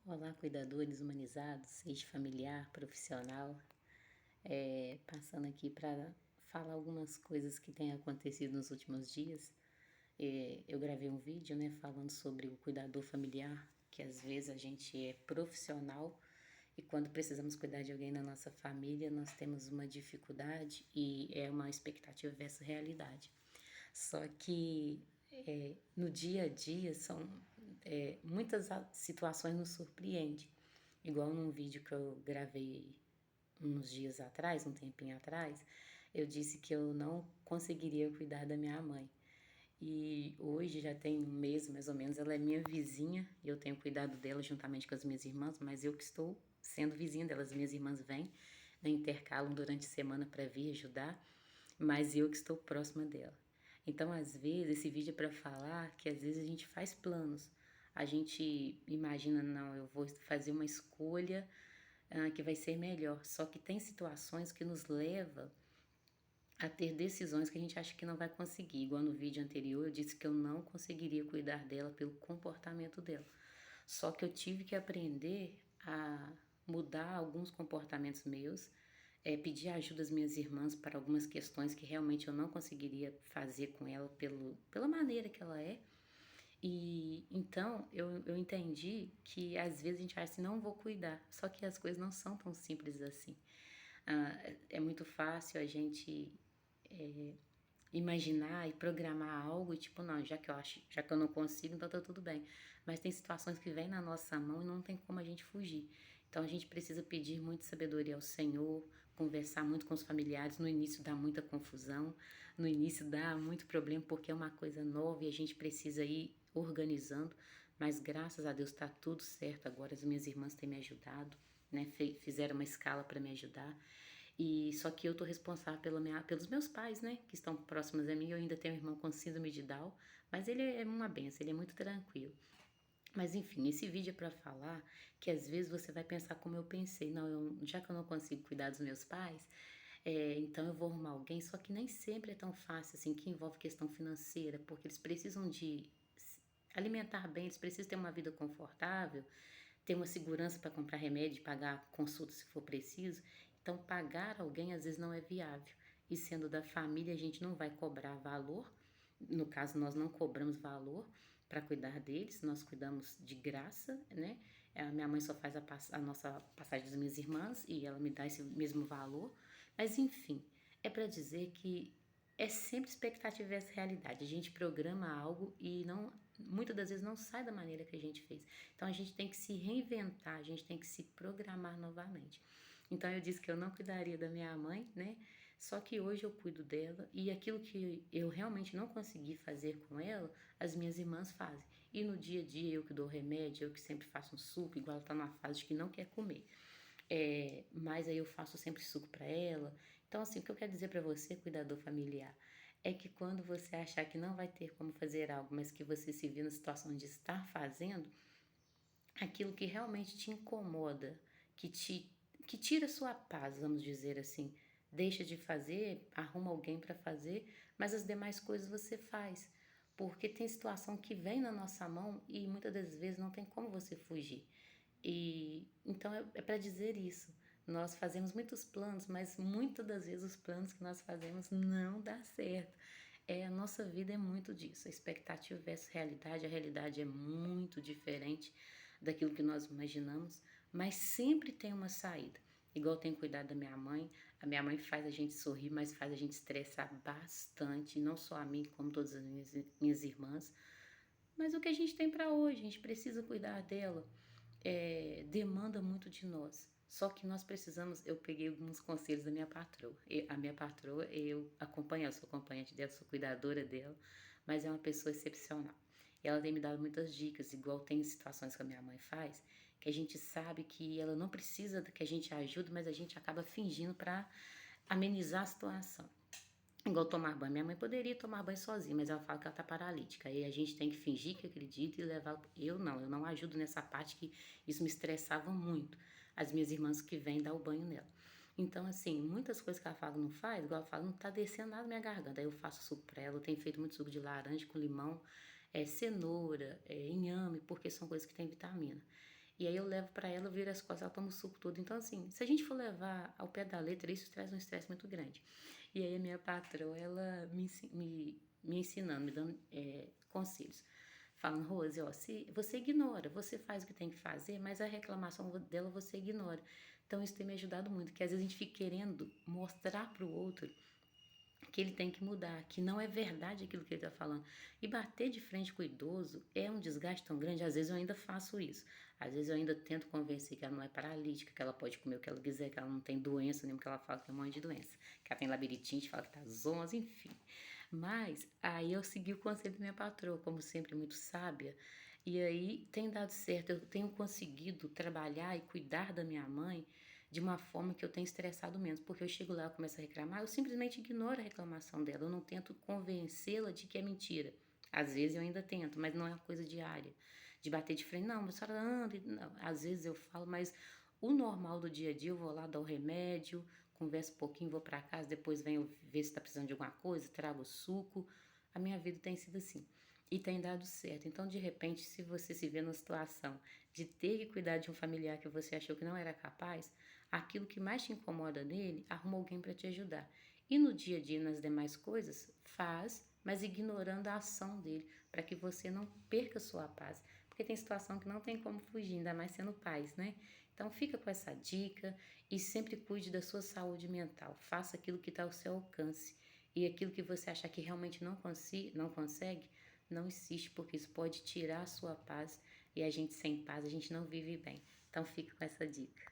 Olá, cuidadores humanizados, seja familiar, profissional. Passando aqui para falar algumas coisas que têm acontecido nos últimos dias. Eu gravei um vídeo, né, falando sobre o cuidador familiar, que às vezes a gente é profissional e quando precisamos cuidar de alguém na nossa família, nós temos uma dificuldade e é uma expectativa versus realidade. Só que no dia a dia são muitas situações nos surpreendem. Igual num vídeo que eu gravei uns dias atrás, um tempinho atrás, eu disse que eu não conseguiria cuidar da minha mãe. E hoje já tem um mês mais ou menos, ela é minha vizinha e eu tenho cuidado dela juntamente com as minhas irmãs, mas eu que estou sendo vizinha dela. As minhas irmãs vêm, né, intercalam durante a semana para vir ajudar, mas eu que estou próxima dela. Então, às vezes, esse vídeo é para falar que às vezes a gente faz planos. A gente imagina, não, eu vou fazer uma escolha que vai ser melhor. Só que tem situações que nos levam a ter decisões que a gente acha que não vai conseguir. Igual no vídeo anterior, eu disse que eu não conseguiria cuidar dela pelo comportamento dela. Só que eu tive que aprender a mudar alguns comportamentos meus, pedir ajuda às minhas irmãs para algumas questões que realmente eu não conseguiria fazer com ela pela maneira que ela é. E então eu entendi que às vezes a gente acha assim, não vou cuidar, só que as coisas não são tão simples assim. É muito fácil a gente imaginar e programar algo e tipo, não, já que eu não consigo, então tá tudo bem. Mas tem situações que vêm na nossa mão e não tem como a gente fugir. Então a gente precisa pedir muita sabedoria ao Senhor, conversar muito com os familiares. No início dá muita confusão, no início dá muito problema porque é uma coisa nova e a gente precisa ir organizando, mas graças a Deus está tudo certo agora. As minhas irmãs têm me ajudado, né? Fizeram uma escala para me ajudar. E só que eu tô responsável pelos meus pais, né, que estão próximos a mim. Eu ainda tenho um irmão com síndrome de Down, mas ele é uma benção, ele é muito tranquilo. Mas enfim, esse vídeo é para falar que às vezes você vai pensar como eu pensei, não, já que eu não consigo cuidar dos meus pais, então eu vou arrumar alguém, só que nem sempre é tão fácil assim, que envolve questão financeira, porque eles precisam de alimentar bem, eles precisam ter uma vida confortável, ter uma segurança para comprar remédio, pagar consulta se for preciso. Então, pagar alguém às vezes não é viável. E sendo da família, a gente não vai cobrar valor. No caso, nós não cobramos valor para cuidar deles, nós cuidamos de graça, né? A minha mãe só faz a nossa passagem das minhas irmãs e ela me dá esse mesmo valor. Mas, enfim, é para dizer que é sempre expectativa versus realidade. A gente programa algo e não, muitas das vezes não sai da maneira que a gente fez. Então a gente tem que se reinventar, a gente tem que se programar novamente. Então eu disse que eu não cuidaria da minha mãe, né? Só que hoje eu cuido dela e aquilo que eu realmente não consegui fazer com ela, as minhas irmãs fazem. E no dia a dia eu que dou remédio, eu que sempre faço um suco, igual ela tá numa fase de que não quer comer. Mas aí eu faço sempre suco para ela. Então, assim, o que eu quero dizer para você, cuidador familiar, é que quando você achar que não vai ter como fazer algo, mas que você se vê na situação de estar fazendo, aquilo que realmente te incomoda, que tira sua paz, vamos dizer assim, deixa de fazer, arruma alguém para fazer, mas as demais coisas você faz. Porque tem situação que vem na nossa mão e muitas das vezes não tem como você fugir. E então é para dizer isso. Nós fazemos muitos planos, mas muitas das vezes os planos que nós fazemos não dá certo. A nossa vida é muito disso, a expectativa versus realidade. A realidade é muito diferente daquilo que nós imaginamos, mas sempre tem uma saída. Igual eu tenho cuidado da minha mãe, a minha mãe faz a gente sorrir, mas faz a gente estressar bastante, não só a mim, como todas as minhas irmãs. Mas o que a gente tem para hoje, a gente precisa cuidar dela, demanda muito de nós. Só que nós precisamos, eu peguei alguns conselhos da minha patroa. A minha patroa, eu acompanho, eu sou acompanhante dela, sou cuidadora dela, mas é uma pessoa excepcional. E ela tem me dado muitas dicas, igual tem situações que a minha mãe faz, que a gente sabe que ela não precisa que a gente ajude, mas a gente acaba fingindo para amenizar a situação. Igual tomar banho. Minha mãe poderia tomar banho sozinha, mas ela fala que ela tá paralítica. Aí a gente tem que fingir que acredita e levar. Eu não ajudo nessa parte que isso me estressava muito. As minhas irmãs que vêm dar o banho nela. Então, assim, muitas coisas que ela fala não faz, igual ela fala, não tá descendo nada na minha garganta. Aí eu faço suco pra ela, eu tenho feito muito suco de laranja com limão, cenoura, inhame, porque são coisas que têm vitamina. E aí eu levo para ela, eu viro as costas, ela toma o suco todo. Então, assim, se a gente for levar ao pé da letra, isso traz um estresse muito grande. E aí a minha patroa, ela me ensinando, me dando conselhos. Falando, Rose, ó, se você ignora, você faz o que tem que fazer, mas a reclamação dela você ignora. Então isso tem me ajudado muito, que às vezes a gente fica querendo mostrar para o outro que ele tem que mudar, que não é verdade aquilo que ele está falando. E bater de frente com o idoso é um desgaste tão grande, às vezes eu ainda faço isso. Às vezes eu ainda tento convencer que ela não é paralítica, que ela pode comer o que ela quiser, que ela não tem doença nenhuma, que ela fala que tem um monte de doença, que ela tem labirintite, fala que tá zonza, enfim. Mas aí eu segui o conselho da minha patroa, como sempre, muito sábia, e aí tem dado certo. Eu tenho conseguido trabalhar e cuidar da minha mãe de uma forma que eu tenho estressado menos, porque eu chego lá e começo a reclamar, eu simplesmente ignoro a reclamação dela, eu não tento convencê-la de que é mentira. Às vezes eu ainda tento, mas não é uma coisa diária, de bater de frente, não, mas a senhora anda, não. Às vezes eu falo, mas o normal do dia a dia, eu vou lá dar o remédio, converso um pouquinho, vou para casa, depois venho ver se está precisando de alguma coisa, trago o suco. A minha vida tem sido assim. E tem dado certo. Então, de repente, se você se vê numa situação de ter que cuidar de um familiar que você achou que não era capaz, aquilo que mais te incomoda nele, arruma alguém para te ajudar. E no dia a dia, nas demais coisas, faz, mas ignorando a ação dele, para que você não perca sua paz. Porque tem situação que não tem como fugir, ainda mais sendo pais, né? Então fica com essa dica e sempre cuide da sua saúde mental. Faça aquilo que está ao seu alcance. E aquilo que você achar que realmente não consegue, não insiste, porque isso pode tirar a sua paz. E a gente sem paz, a gente não vive bem. Então fica com essa dica.